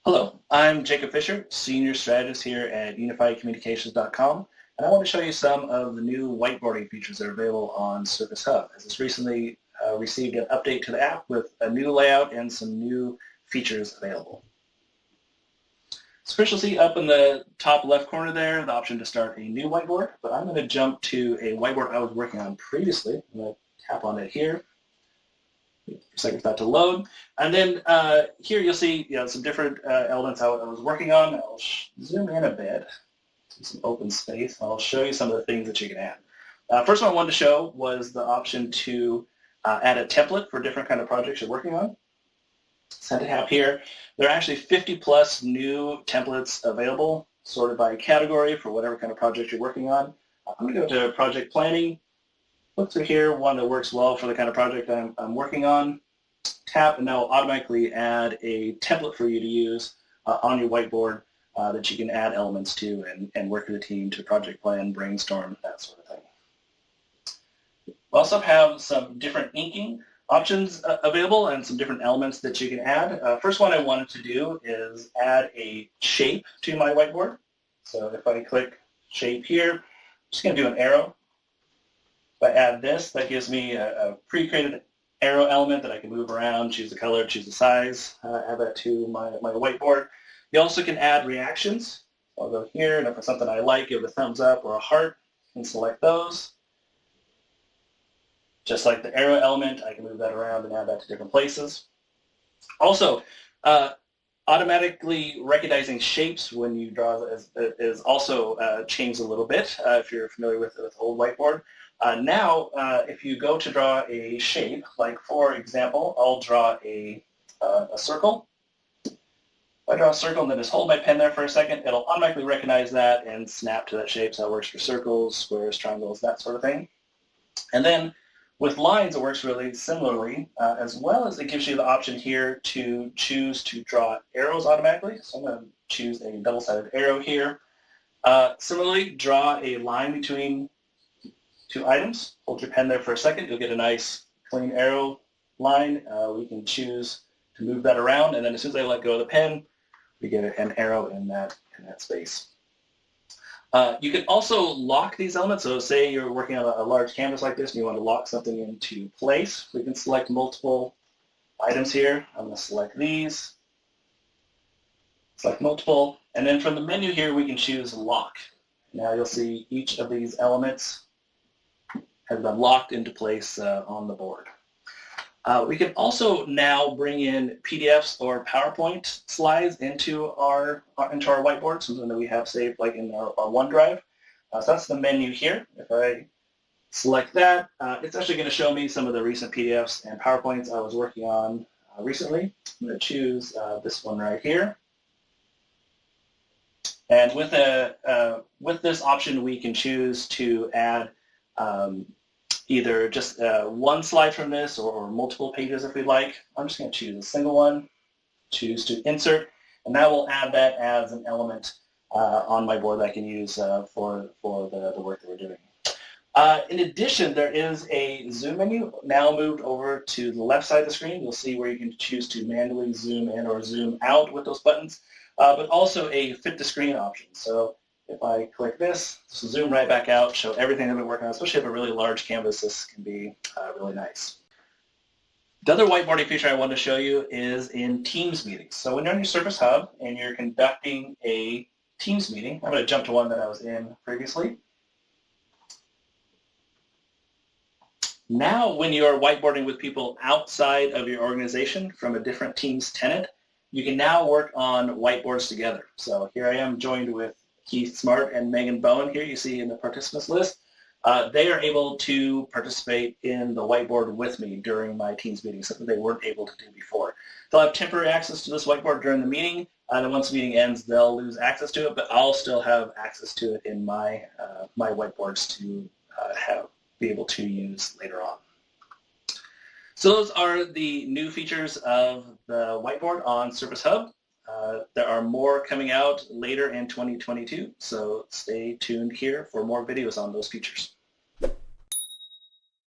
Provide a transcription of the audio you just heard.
Hello, I'm Jacob Fisher, Senior Strategist here at UnifiedCommunications.com, and I want to show you some of the new whiteboarding features that are available on Service Hub. As it's recently received an update to the app with a new layout and some new features available. So first you'll see up in the top left corner there the option to start a new whiteboard, but I'm going to jump to a whiteboard I was working on previously. I'm going to tap on it here. For a second for that to load. And then here you'll see some different elements I was working on. I'll zoom in a bit to some open space. I'll show you some of the things that you can add. First one I wanted to show was the option to add a template for different kind of projects you're working on. So I have here, there are actually 50 plus new templates available, sorted by category for whatever kind of project you're working on. I'm going to go to project planning. Look through here, one that works well for the kind of project I'm working on. Tap, and that will automatically add a template for you to use on your whiteboard that you can add elements to and work with a team to project plan, brainstorm, that sort of thing. We also have some different inking options available and some different elements that you can add. First one I wanted to do is add a shape to my whiteboard. So if I click shape here, I'm just going to do an arrow. If I add this, that gives me a pre-created arrow element that I can move around, choose the color, choose the size, add that to my whiteboard. You also can add reactions. I'll go here, and if it's something I like, give it a thumbs up or a heart, and select those. Just like the arrow element, I can move that around and add that to different places. Also, automatically recognizing shapes when you draw is also changed a little bit if you're familiar with old whiteboard. Now, if you go to draw a shape, like for example, I'll draw a circle. If I draw a circle and then just hold my pen there for a second, it'll automatically recognize that and snap to that shape. So it works for circles, squares, triangles, that sort of thing. And then with lines, it works really similarly, as well as it gives you the option here to choose to draw arrows automatically. So I'm going to choose a double-sided arrow here. Similarly, draw a line between two items. Hold your pen there for a second. You'll get a nice clean arrow line. We can choose to move that around, and then as soon as I let go of the pen, we get an arrow in that space. You can also lock these elements. So say you're working on a large canvas like this and you want to lock something into place. We can select multiple items here. I'm going to select these, select multiple, and then from the menu here we can choose lock. Now you'll see each of these elements has been locked into place on the board. We can also now bring in PDFs or PowerPoint slides into our whiteboard, something that we have saved like in our OneDrive. So that's the menu here. If I select that, it's actually going to show me some of the recent PDFs and PowerPoints I was working on recently. I'm going to choose this one right here. And with this option, we can choose to add either just one slide from this or multiple pages if we'd like. I'm just going to choose a single one, choose to insert, and that will add that as an element on my board that I can use for the work that we're doing. In addition, there is a zoom menu now moved over to the left side of the screen. You'll see where you can choose to manually zoom in or zoom out with those buttons, but also a fit to screen option. So if I click this will zoom right back out, show everything I've been working on, especially if a really large canvas, this can be really nice. The other whiteboarding feature I wanted to show you is in Teams meetings. So when you're on your Service Hub and you're conducting a Teams meeting, I'm going to jump to one that I was in previously. Now when you're whiteboarding with people outside of your organization from a different Teams tenant, you can now work on whiteboards together. So here I am joined with Keith Smart and Megan Bowen here you see in the participants list. They are able to participate in the whiteboard with me during my Teams meeting, something they weren't able to do before. They'll have temporary access to this whiteboard during the meeting, and then once the meeting ends, they'll lose access to it, but I'll still have access to it in my whiteboards to be able to use later on. So those are the new features of the whiteboard on Service Hub. There are more coming out later in 2022, so stay tuned here for more videos on those features.